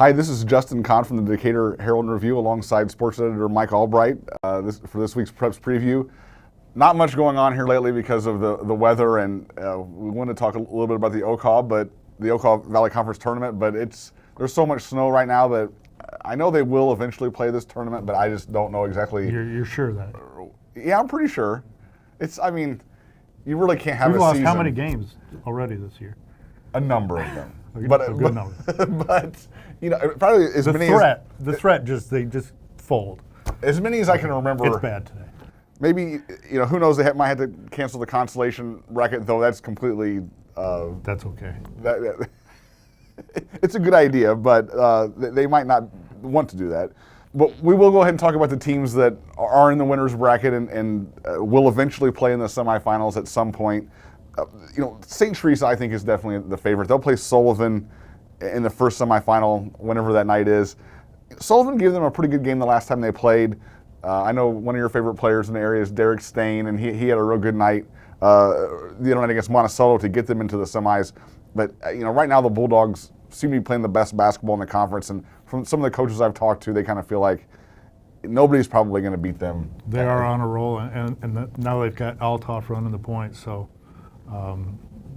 Hi, this is Justin Conn from the Decatur Herald and Review alongside sports editor Mike Albright for this week's Preps Preview. Not much going on here lately because of the weather, and we want to talk a little bit about the Okaw Valley Conference tournament, but there's so much snow right now that I know they will eventually play this tournament, but I just don't know exactly. You're sure of that? Yeah, I'm pretty sure. You really can't have We've a lost season. how many games already this year? A number of them. A good number. But probably as many the threat they just fold. As many as I can remember. It's bad today. Maybe, who knows, they might have to cancel the consolation bracket, though that's completely. That's okay. It's a good idea, but they might not want to do that. But we will go ahead and talk about the teams that are in the winner's bracket and will eventually play in the semifinals at some point. St. Teresa, I think, is definitely the favorite. They'll play Sullivan in the first semifinal, whenever that night is. Sullivan gave them a pretty good game the last time they played. I know one of your favorite players in the area is Derek Stain, and he had a real good night the other night against Monticello to get them into the semis. But right now the Bulldogs seem to be playing the best basketball in the conference, and from some of the coaches I've talked to, they kind of feel like nobody's probably going to beat them. They are on a roll, and now they've got Althoff running the point, so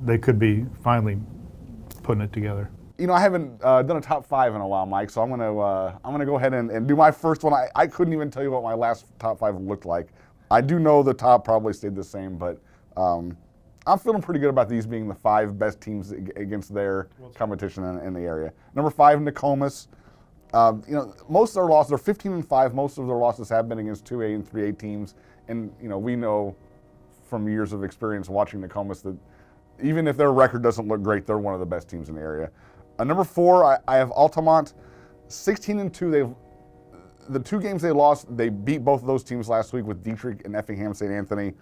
they could be finally putting it together. I haven't done a top five in a while, Mike, so I'm gonna go ahead and do my first one. I couldn't even tell you what my last top five looked like. I do know the top probably stayed the same, but I'm feeling pretty good about these being the five best teams against their competition in the area. Number 5, NOKOMIS. Most of their losses, they're 15-5. Most of their losses have been against 2A and 3A teams, and we know from years of experience watching NOKOMIS that even if their record doesn't look great, they're one of the best teams in the area. Number 4, I have ALTAMONT, 16-2. The 2 games they lost, they beat both of those teams last week with Dietrich and Effingham St. Anthony.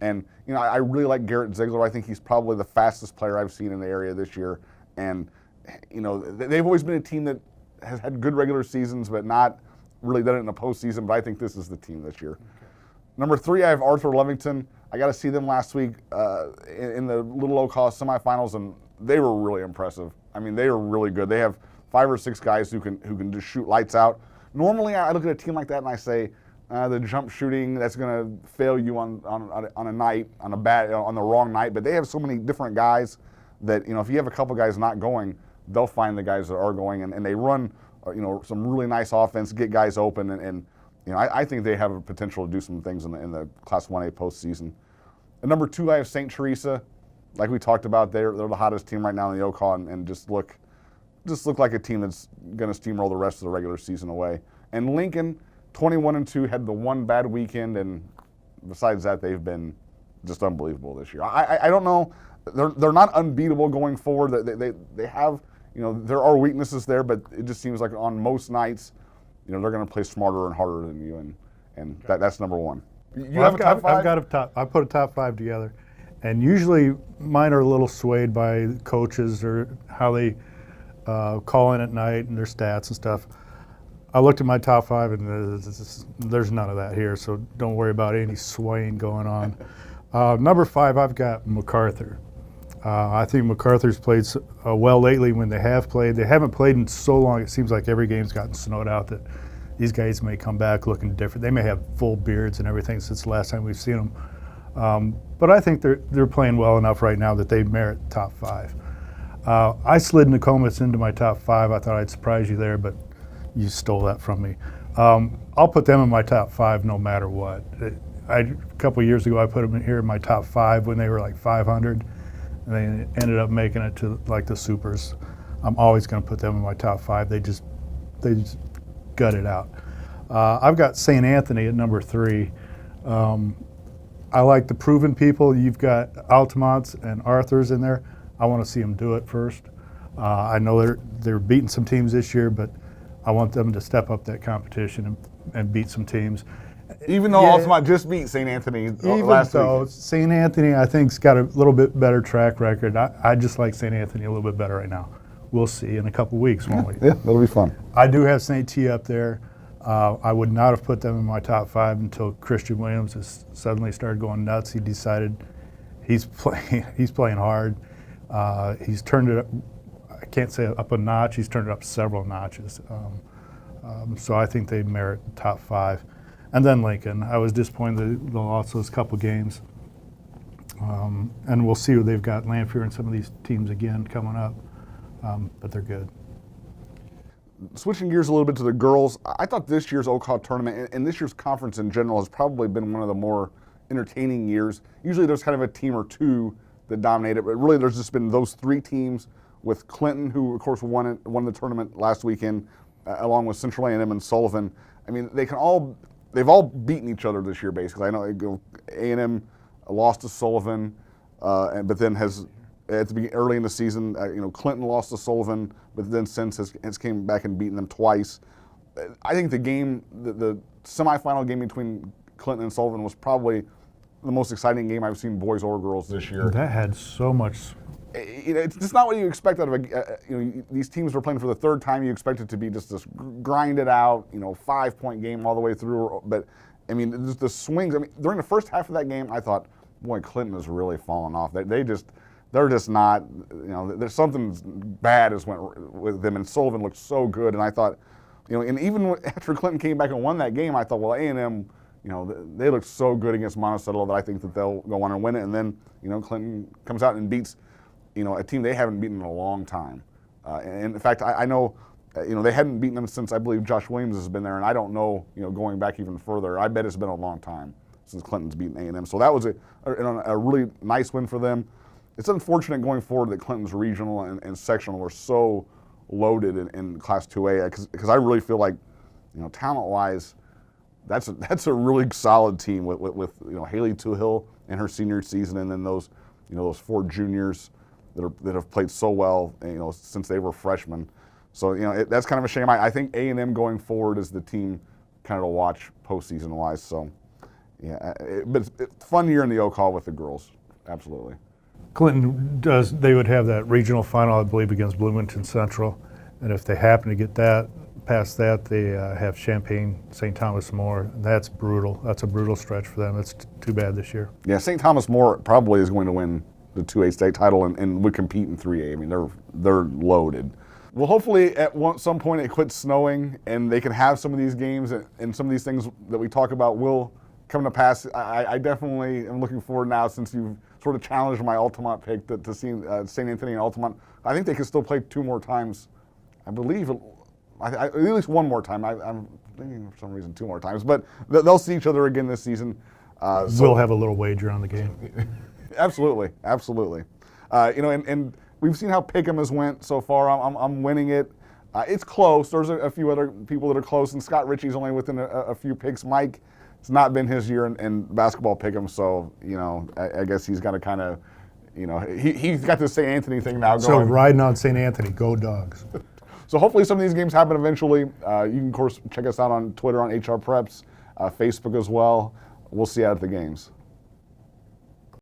And I really like Garrett Ziegler. I think he's probably the fastest player I've seen in the area this year. And they've always been a team that has had good regular seasons, but not really done it in the postseason. But I think this is the team this year. Okay. Number 3, I have Arthur Lovington. I got to see them last week in the Little Okaw semifinals, and they were really impressive. I mean, they are really good. They have 5 or 6 guys who can just shoot lights out. Normally, I look at a team like that and I say, the jump shooting, that's going to fail you on a night, on the wrong night. But they have so many different guys that if you have a couple guys not going, they'll find the guys that are going, and they run some really nice offense, get guys open, and I think they have a potential to do some things in the Class 1A postseason. And number 2, I have St. Teresa. Like we talked about, they're the hottest team right now in the Okaw, and just look like a team that's going to steamroll the rest of the regular season away. And Lincoln, 21-2, had the one bad weekend, and besides that, they've been just unbelievable this year. I don't know, they're not unbeatable going forward. They have, there are weaknesses there, but it just seems like on most nights, they're going to play smarter and harder than you, and that's number 1. You have a top 5? I put a top 5 together, and usually mine are a little swayed by coaches or how they call in at night and their stats and stuff. I looked at my top 5, and there's none of that here, so don't worry about any swaying going on. Number 5, I've got MacARTHUR. I think MacARTHUR's played well lately when they have played. They haven't played in so long, it seems like every game's gotten snowed out, that these guys may come back looking different. They may have full beards and everything since the last time we've seen them. But I think they're playing well enough right now that they merit top 5. I slid NOKOMIS into my top 5. I thought I'd surprise you there, but you stole that from me. I'll put them in my top 5 no matter what. A couple of years ago, I put them here in my top 5 when they were like 500, and they ended up making it to like the Supers. I'm always going to put them in my top 5. They just gut it out. I've got St. Anthony at number 3. I like the proven people. You've got Altamonts and Arthurs in there. I want to see them do it first. I know they're beating some teams this year, but I want them to step up that competition and beat some teams. Even though Altamont just beat St. Anthony last week. St. Anthony, I think, has got a little bit better track record. I just like St. Anthony a little bit better right now. We'll see in a couple weeks, won't we? Yeah, that'll be fun. I do have St. T up there. I would not have put them in my top 5 until Christian Williams has suddenly started going nuts. He decided he's playing hard. He's turned it up. can't say up a notch. He's turned it up several notches. So I think they merit the top 5. And then Lincoln. I was disappointed they lost those couple games. And we'll see what they've got. Lanphier and some of these teams again coming up. But they're good. Switching gears a little bit to the girls, I thought this year's OCAW tournament and this year's conference in general has probably been one of the more entertaining years. Usually there's kind of a team or two that dominate it, but really there's just been those 3 teams with Clinton, who of course won the tournament last weekend, along with Central A&M and Sullivan. I mean, they've all beaten each other this year basically. I know A&M lost to Sullivan, but then has early in the season, Clinton lost to Sullivan, but then since has came back and beaten them twice. I think the semifinal game between Clinton and Sullivan was probably the most exciting game I've seen, boys or girls, this year. That had so much. It's just not what you expect out of these teams are playing for the 3rd time. You expect it to be just this grinded out, 5-point game all the way through. But I mean, the swings. I mean, during the first half of that game, I thought, boy, Clinton has really fallen off. They're just not, there's something bad has went with them, and Sullivan looked so good, and I thought, and even after Clinton came back and won that game, I thought, well, A&M, they looked so good against Monticello that I think that they'll go on and win it, and then, Clinton comes out and beats, a team they haven't beaten in a long time. And in fact, I know, they hadn't beaten them since I believe Josh Williams has been there, and I don't know, going back even further, I bet it's been a long time since Clinton's beaten A&M. So that was a really nice win for them. It's unfortunate going forward that Clinton's regional and sectional were so loaded in Class 2A because I really feel like, talent-wise, that's a really solid team with Haley Tuhill in her senior season, and then those 4 juniors that have played so well since they were freshmen. So that's kind of a shame. I think A&M going forward is the team kind of to watch postseason-wise. So yeah, but it's a fun year in the OCAW with the girls, absolutely. Clinton they would have that regional final, I believe, against Bloomington Central. And if they happen to get past that, they have Champaign, St. Thomas More. That's brutal. That's a brutal stretch for them. It's too bad this year. Yeah, St. Thomas More probably is going to win the 2A state title and would compete in 3A. I mean, they're loaded. Well, hopefully at some point it quits snowing and they can have some of these games and some of these things that we talk about will come to pass. I definitely am looking forward now, since you've sort of challenged my Altamont pick to see St. Anthony and Altamont. I think they can still play 2 more times. I believe at least 1 more time. I'm thinking for some reason 2 more times, but they'll see each other again this season. We'll have a little wager on the game. Absolutely, absolutely. And we've seen how Pick'em has went so far. I'm winning it. It's close. There's a few other people that are close, and Scott Ritchie's only within a few picks. Mike, it's not been his year in basketball Pick'em, so I guess he's got to kind of, he's got this St. Anthony thing now going. So riding on St. Anthony, go Dogs. So hopefully some of these games happen eventually. You can, of course, check us out on Twitter on HR Preps, Facebook as well. We'll see you at the games.